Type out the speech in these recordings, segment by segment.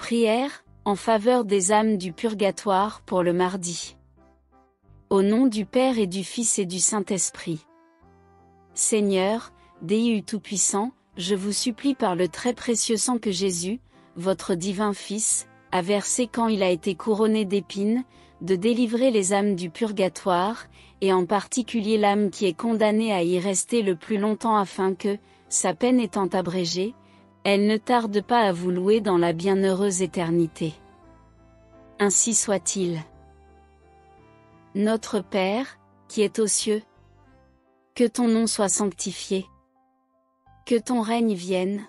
Prière, en faveur des âmes du purgatoire pour le mardi. Au nom du Père et du Fils et du Saint-Esprit. Seigneur, Déu Tout-Puissant, je vous supplie par le très précieux sang que Jésus, votre divin Fils, a versé quand il a été couronné d'épines, de délivrer les âmes du purgatoire, et en particulier l'âme qui est condamnée à y rester le plus longtemps afin que, sa peine étant abrégée, elle ne tarde pas à vous louer dans la bienheureuse éternité. Ainsi soit-il. Notre Père, qui es aux cieux, que ton nom soit sanctifié. Que ton règne vienne.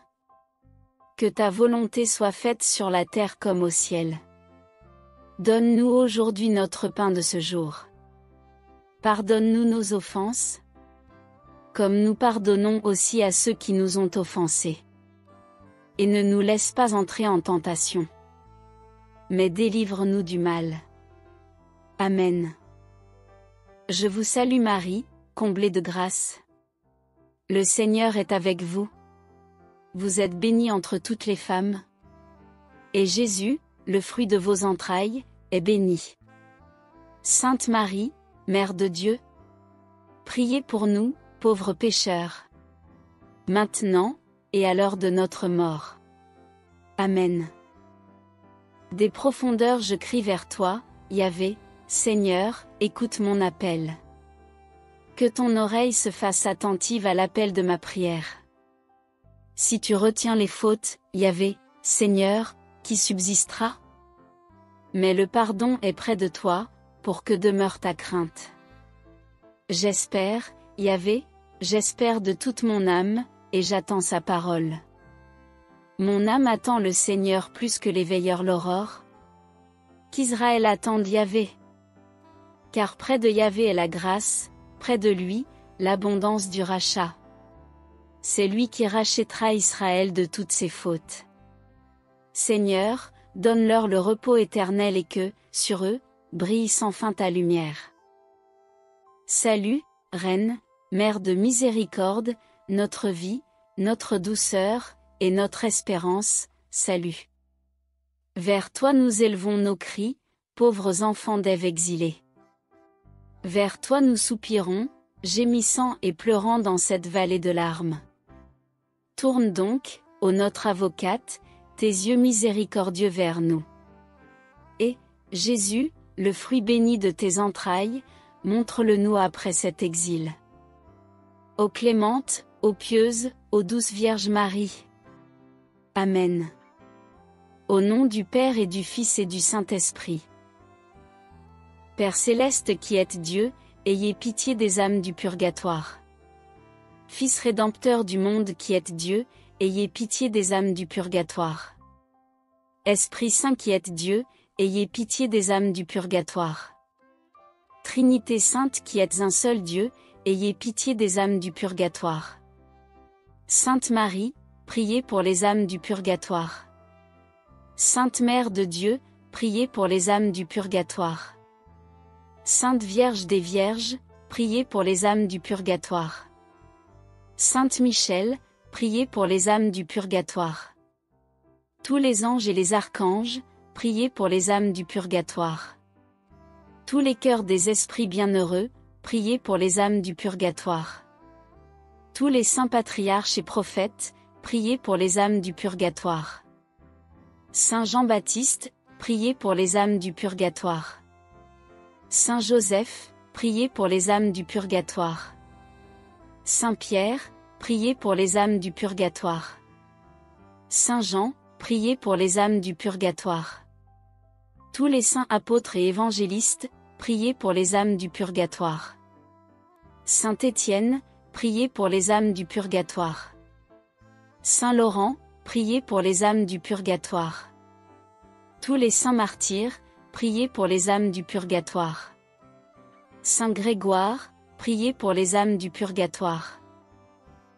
Que ta volonté soit faite sur la terre comme au ciel. Donne-nous aujourd'hui notre pain de ce jour. Pardonne-nous nos offenses, comme nous pardonnons aussi à ceux qui nous ont offensés. Et ne nous laisse pas entrer en tentation, mais délivre-nous du mal. Amen. Je vous salue Marie, comblée de grâce. Le Seigneur est avec vous. Vous êtes bénie entre toutes les femmes. Et Jésus, le fruit de vos entrailles, est béni. Sainte Marie, Mère de Dieu, priez pour nous, pauvres pécheurs. Maintenant, et à l'heure de notre mort. Amen. Des profondeurs je crie vers toi, Yahvé, Seigneur, écoute mon appel. Que ton oreille se fasse attentive à l'appel de ma prière. Si tu retiens les fautes, Yahvé, Seigneur, qui subsistera? Mais le pardon est près de toi, pour que demeure ta crainte. J'espère, Yahvé, j'espère de toute mon âme, et j'attends sa parole. Mon âme attend le Seigneur plus que les veilleurs l'aurore. Qu'Israël attende Yahvé. Car près de Yahvé est la grâce, près de lui, l'abondance du rachat. C'est lui qui rachètera Israël de toutes ses fautes. Seigneur, donne-leur le repos éternel et que, sur eux, brille sans fin ta lumière. Salut, Reine, Mère de miséricorde, notre vie, notre douceur, et notre espérance, salut. Vers toi nous élevons nos cris, pauvres enfants d'Ève exilés. Vers toi nous soupirons, gémissant et pleurant dans cette vallée de larmes. Tourne donc, ô notre avocate, tes yeux miséricordieux vers nous. Et, Jésus, le fruit béni de tes entrailles, montre-le-nous après cet exil. Ô clémente, ô pieuse, ô douce Vierge Marie. Amen. Au nom du Père et du Fils et du Saint-Esprit. Père céleste qui êtes Dieu, ayez pitié des âmes du purgatoire. Fils rédempteur du monde qui êtes Dieu, ayez pitié des âmes du purgatoire. Esprit Saint qui êtes Dieu, ayez pitié des âmes du purgatoire. Trinité Sainte qui êtes un seul Dieu, ayez pitié des âmes du purgatoire. Sainte Marie, priez pour les âmes du purgatoire. Sainte Mère de Dieu, priez pour les âmes du purgatoire. Sainte Vierge des Vierges, priez pour les âmes du purgatoire. Sainte Michel, priez pour les âmes du purgatoire. Tous les anges et les archanges, priez pour les âmes du purgatoire. Tous les cœurs des esprits bienheureux, priez pour les âmes du purgatoire. Tous les saints patriarches et prophètes, priez pour les âmes du purgatoire. Saint Jean-Baptiste, priez pour les âmes du purgatoire. Saint Joseph, priez pour les âmes du purgatoire. Saint Pierre, priez pour les âmes du purgatoire. Saint Jean, priez pour les âmes du purgatoire. Tous les saints apôtres et évangélistes, priez pour les âmes du purgatoire. Saint Étienne, priez pour les âmes du purgatoire. Saint Laurent, priez pour les âmes du purgatoire. Tous les saints martyrs, priez pour les âmes du purgatoire. Saint Grégoire, priez pour les âmes du purgatoire.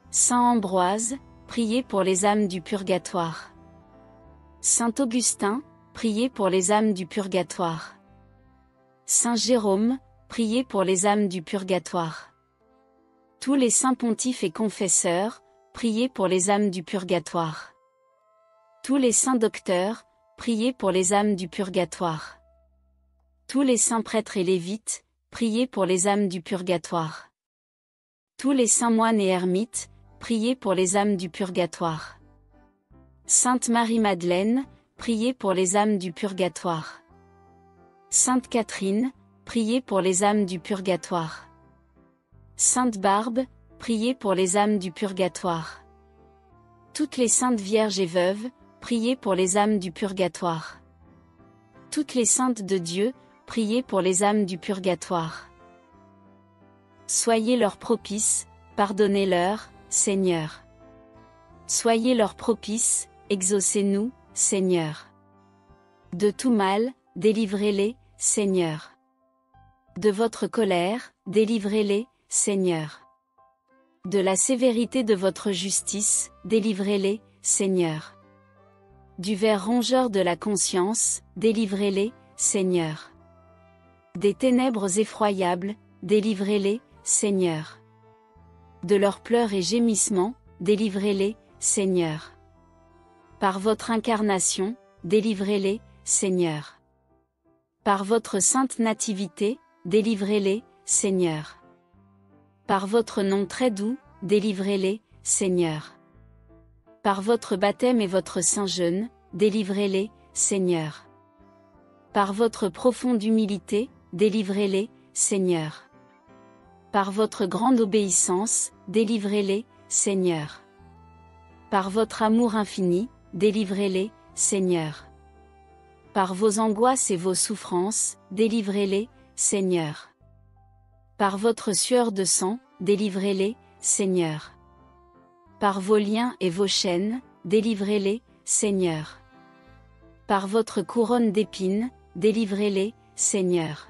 Saint Ambroise, priez pour les âmes du purgatoire. Saint Augustin, priez pour les âmes du purgatoire. Saint Jérôme, priez pour les âmes du purgatoire. Tous les saints pontifes et confesseurs, priez pour les âmes du purgatoire. Tous les saints docteurs, priez pour les âmes du purgatoire. Tous les saints prêtres et lévites, priez pour les âmes du purgatoire. Tous les saints moines et ermites, priez pour les âmes du purgatoire. Sainte Marie-Madeleine, priez pour les âmes du purgatoire. Sainte Catherine, priez pour les âmes du purgatoire. Sainte Barbe, priez pour les âmes du purgatoire. Toutes les saintes vierges et veuves, priez pour les âmes du purgatoire. Toutes les saintes de Dieu, priez pour les âmes du purgatoire. Soyez leur propice, pardonnez-leur, Seigneur. Soyez leur propice, exaucez-nous, Seigneur. De tout mal, délivrez-les, Seigneur. De votre colère, délivrez-les, Seigneur. De la sévérité de votre justice, délivrez-les, Seigneur. Du ver rongeur de la conscience, délivrez-les, Seigneur. Des ténèbres effroyables, délivrez-les, Seigneur. De leurs pleurs et gémissements, délivrez-les, Seigneur. Par votre incarnation, délivrez-les, Seigneur. Par votre sainte nativité, délivrez-les, Seigneur. Par votre nom très doux, délivrez-les, Seigneur. Par votre baptême et votre saint jeûne, délivrez-les, Seigneur. Par votre profonde humilité, délivrez-les, Seigneur. Par votre grande obéissance, délivrez-les, Seigneur. Par votre amour infini, délivrez-les, Seigneur. Par vos angoisses et vos souffrances, délivrez-les, Seigneur. Par votre sueur de sang, délivrez-les, Seigneur. Par vos liens et vos chaînes, délivrez-les, Seigneur. Par votre couronne d'épines, délivrez-les, Seigneur.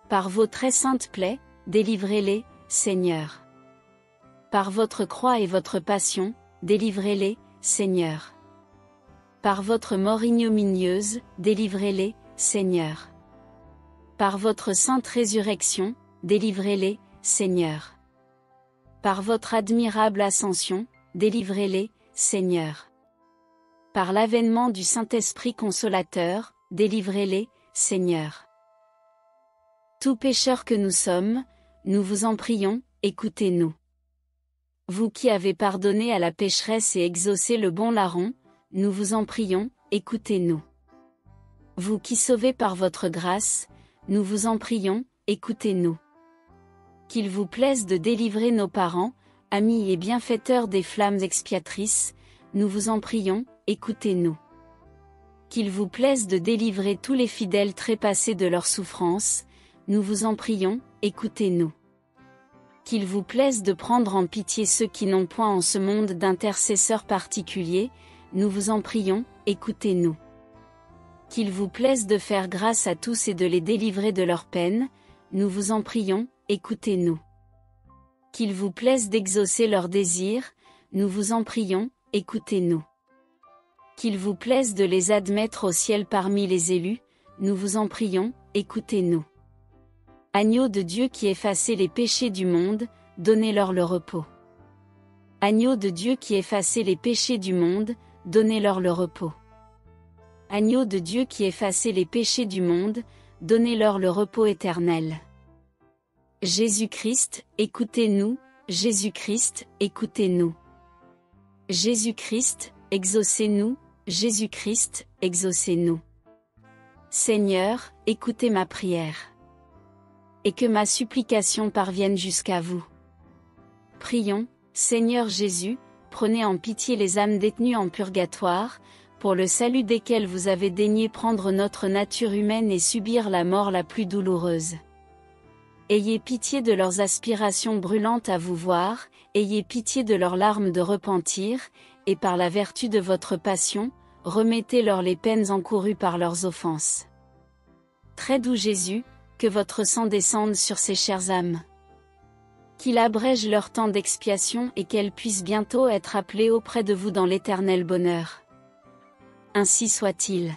Par vos très saintes plaies, délivrez-les, Seigneur. Par votre croix et votre passion, délivrez-les, Seigneur. Par votre mort ignominieuse, délivrez-les, Seigneur. Par votre sainte résurrection, délivrez-les, Seigneur. Par votre admirable ascension, délivrez-les, Seigneur. Par l'avènement du Saint-Esprit consolateur, délivrez-les, Seigneur. Tout pécheurs que nous sommes, nous vous en prions, écoutez-nous. Vous qui avez pardonné à la pécheresse et exaucé le bon larron, nous vous en prions, écoutez-nous. Vous qui sauvez par votre grâce, nous vous en prions, écoutez-nous. Qu'il vous plaise de délivrer nos parents, amis et bienfaiteurs des flammes expiatrices, nous vous en prions, écoutez-nous. Qu'il vous plaise de délivrer tous les fidèles trépassés de leurs souffrances, nous vous en prions, écoutez-nous. Qu'il vous plaise de prendre en pitié ceux qui n'ont point en ce monde d'intercesseur particulier, nous vous en prions, écoutez-nous. Qu'il vous plaise de faire grâce à tous et de les délivrer de leurs peines, nous vous en prions, écoutez-nous. Qu'il vous plaise d'exaucer leurs désirs, nous vous en prions, écoutez-nous. Qu'il vous plaise de les admettre au ciel parmi les élus, nous vous en prions, écoutez-nous. Agneau de Dieu qui effacez les péchés du monde, donnez-leur le repos. Agneau de Dieu qui effacez les péchés du monde, donnez-leur le repos. Agneau de Dieu qui effacez les péchés du monde, donnez-leur le repos éternel. Jésus-Christ, écoutez-nous, Jésus-Christ, écoutez-nous. Jésus-Christ, exaucez-nous, Jésus-Christ, exaucez-nous. Seigneur, écoutez ma prière. Et que ma supplication parvienne jusqu'à vous. Prions, Seigneur Jésus, prenez en pitié les âmes détenues en purgatoire, pour le salut desquelles vous avez daigné prendre notre nature humaine et subir la mort la plus douloureuse. Ayez pitié de leurs aspirations brûlantes à vous voir, ayez pitié de leurs larmes de repentir, et par la vertu de votre passion, remettez-leur les peines encourues par leurs offenses. Très doux Jésus, que votre sang descende sur ces chères âmes. Qu'il abrège leur temps d'expiation et qu'elles puissent bientôt être appelées auprès de vous dans l'éternel bonheur. Ainsi soit-il.